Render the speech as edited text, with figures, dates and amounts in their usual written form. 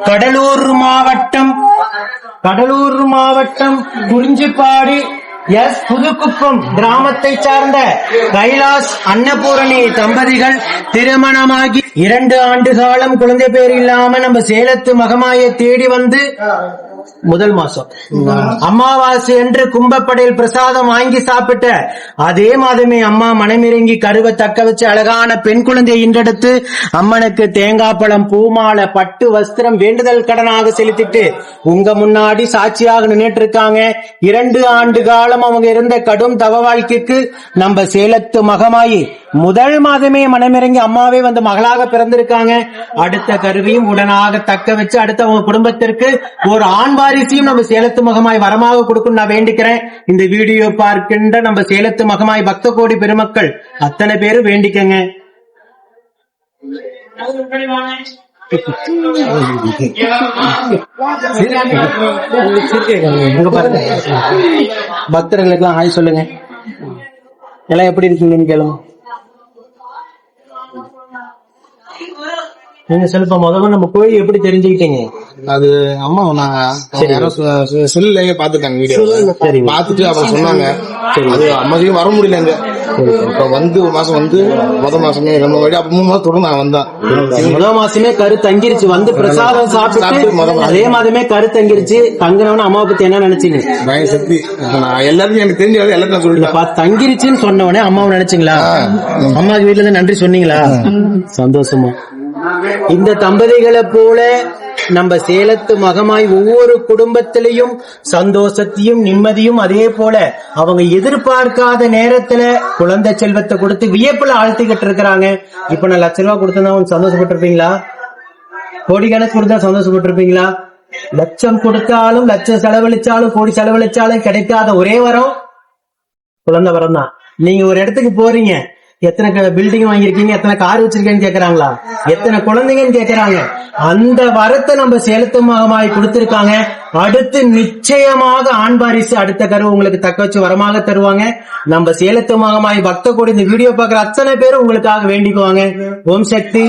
கடலூர் மாவட்டம் குறிஞ்சிப்பாடி புதுக்குப்பம் கிராமத்தை சார்ந்த கைலாஷ் அன்னபூரணி தம்பதிகள் திருமணமாகி 2 ஆண்டு காலம் குழந்தை பேர் இல்லாம நம்ம சேலத்து மகமாயை தேடி வந்து முதல் மாசம் அமாவாசை என்று கும்பப்படையில் பிரசாதம் வாங்கி சாப்பிட்ட அதே மாதமே அம்மா மனமிறங்கி கருவை தக்க வச்சு அழகான பெண் குழந்தையை இன்றெடுத்து அம்மனுக்கு தேங்காய் பழம் பூமாலை பட்டு வஸ்திரம் வேண்டுதல் கடனாக செலுத்திட்டு உங்க முன்னாடி சாட்சியாக நின்றுட்டு இருக்காங்க. 2 ஆண்டு காலம் அவங்க இருந்த கடும் தவ வாழ்க்கைக்கு நம்ம சேலத்து மகமாயி முதல் மாதமே மனமிறங்கி அம்மாவே வந்து மகளாக பிறந்திருக்காங்க. அடுத்த கருவியும் உடனாக தக்க வச்சு அடுத்த அவங்க குடும்பத்திற்கு ஒரு ஆண் வாரிசையும் நம்ம சேலத்து மகமாய் வரமாக கொடுக்கும் நான் வேண்டிக்கிறேன். இந்த வீடியோ பார்க்கின்ற நம்ம சேலத்து மகமாய் பக்த கோடி பெருமக்கள் அத்தனை பேரும் வேண்டிக்கங்க. பக்தர்களுக்கு ஆய் சொல்லுங்க, எல்லாம் எப்படி இருக்கீங்கன்னு கேளுங்க. நீங்க சொல்லுப்பா, முதல்ல நம்ம கோயில் எப்படி தெரிஞ்சுக்கிட்டீங்க? அது அம்மா செல்லுலயே பாத்துட்டாங்க, வீடியோ பாத்துட்டு அவங்க சொன்னாங்க. அது அம்மாவையும் வர முடியலங்க. இப்ப வந்து ஒரு மாசம் வந்து முதல் மாசமே நம்ம வழி அப்ப 3 மாசம் தொடர்ந்து நான் வந்தேன். முதல் மாசமே கரு தங்கிருச்சு, வந்து பிரசாதம் சாப்பிட்டு அதே மாதமே கரு தங்கிருச்சு. தங்கினவன அம்மாவை பத்தி என்ன நினைச்சீங்க? பயசக்தி எல்லாத்தையும் எனக்கு தெரிஞ்ச எல்லாத்தையும் சொல்லிட்டு தங்கிருச்சுன்னு சொன்னவனே அம்மாவை நினைச்சீங்களா? அம்மாவுக்கு வீட்டுல இருந்து நன்றி சொன்னீங்களா? சந்தோஷமா. இந்த தம்பதிகளை போல நம்ம சேலத்து மகமாய் ஒவ்வொரு குடும்பத்திலையும் சந்தோஷத்தையும் நிம்மதியும் அதே போல அவங்க எதிர்பார்க்காத நேரத்துல குழந்தை செல்வத்தை கொடுத்து வியப்புல ஆழ்த்திக்கிட்டு இருக்கிறாங்க. இப்ப நான் லட்ச ரூபாய் கொடுத்தா சந்தோஷப்பட்டு இருப்பீங்களா? கோடிக்கணக்கு கொடுத்தா சந்தோஷப்பட்டு இருப்பீங்களா? லட்சம் கொடுத்தாலும் லட்சம் செலவழிச்சாலும் கோடி செலவழிச்சாலும் கிடைக்காத ஒரே வரம் குழந்தை வரம் தான். நீங்க ஒரு இடத்துக்கு போறீங்க, எத்தனை பில்டிங் வாங்கிருக்கீங்க, எத்தனை கார் வச்சிருக்கேன்னு கேக்குறாங்களா, எத்தனை குழந்தைங்கன்னு கேக்குறாங்க. அந்த வரத்தை நம்ம சேலத்து மகமாய் கொடுத்திருக்காங்க. அடுத்து நிச்சயமாக ஆண் வாரிசு அடுத்த கரு உங்களுக்கு தக்க வச்சு வரமாக தருவாங்க. நம்ம சேலத்து மகமாய் பக்த கோடி இந்த வீடியோ பாக்குற அத்தனை பேரும் உங்களுக்காக வேண்டிக்குவாங்க. ஓம் சக்தி.